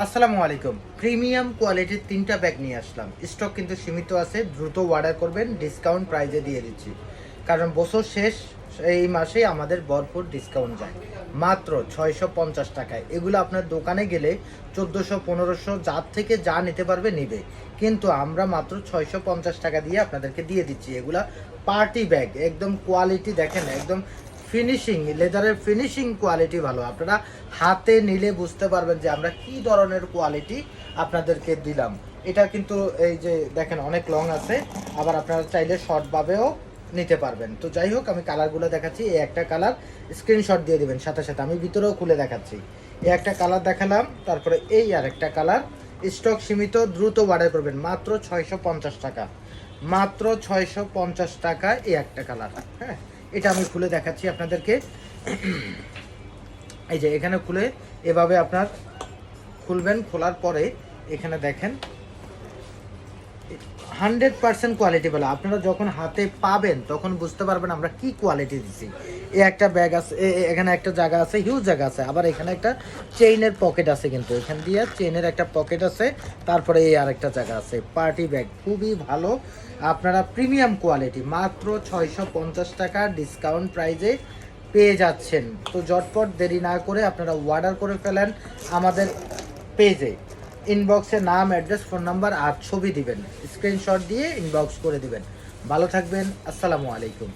আসসালামু আলাইকুম। প্রিমিয়াম কোয়ালিটির ৩টা ব্যাগ নিয়ে আসলাম। স্টক কিন্তু সীমিত আছে, দ্রুত অর্ডার করবেন, ডিসকাউন্ট প্রাইজে দিয়ে দিচ্ছি। কারণ বছর শেষ, এই মাসেই আমাদের ভরপুর ডিসকাউন্ট যায়। মাত্র ৬৫০ টাকায়। এগুলো আপনার দোকানে গেলে ১৪০০ ১৫০০ যার থেকে যা নিতে পারবে নিবে। কিন্তু আমরা মাত্র ৬৫০ টাকা দিয়ে আপনাদেরকে দিয়ে দিচ্ছি। এগুলা পার্টি ব্যাগ, একদম কোয়ালিটি দেখেন, একদম ফিনিশিং, লেদারের ফিনিশিং কোয়ালিটি ভালো। আপনারা হাতে নিলে বুঝতে পারবেন যে আমরা কি ধরনের কোয়ালিটি আপনাদেরকে দিলাম। এটা কিন্তু এই যে দেখেন অনেক লং আছে, আবার আপনারা চাইলে শর্টভাবেও নিতে পারবেন। তো যাই হোক, আমি কালারগুলো দেখাচ্ছি। এই একটা কালার স্ক্রিনশট দিয়ে দিবেন সাথে সাথে, আমি ভিতরেও খুলে দেখাচ্ছি। এই একটা কালার দেখালাম, তারপরে এই আর একটা কালার। স্টক সীমিত, দ্রুত অর্ডার করবেন। মাত্র ৬৫০ টাকা, মাত্র ৬৫০ টাকা। এই একটা কালার, হ্যাঁ, এটা আমি খুলে দেখাচ্ছি আপনাদেরকে। এই যে এখানে খুলে এভাবে আপনার খুলবেন, খোলার পরে এখানে দেখেন 100% কোয়ালিটি বলে। আপনারা যখন হাতে পাবেন তখন বুঝতে পারবেন আমরা কি কোয়ালিটি দিচ্ছি। এই একটা ব্যাগ আছে, এখানে একটা জায়গা আছে, হিউজ জায়গা আছে। আবার এখানে একটা চেইনের পকেট আছে, কিন্তু এখান দিয়ে চেইনের একটা পকেট আছে। তারপরে এই আরেকটা জায়গা আছে। পার্টি ব্যাগ খুবই ভালো, আপনারা প্রিমিয়াম কোয়ালিটি মাত্র ৬৫০ টাকা ডিসকাউন্ট প্রাইজে পেয়ে যাচ্ছেন। তো ঝটপট দেরি না করে আপনারা অর্ডার করে ফেলেন আমাদের পেজে। ইনবক্সে নাম, অ্যাড্রেস, ফোন নাম্বার আর ছবি দিবেন, স্ক্রিনশট দিয়ে ইনবক্স করে দিবেন। ভালো থাকবেন, আসসালামু আলাইকুম।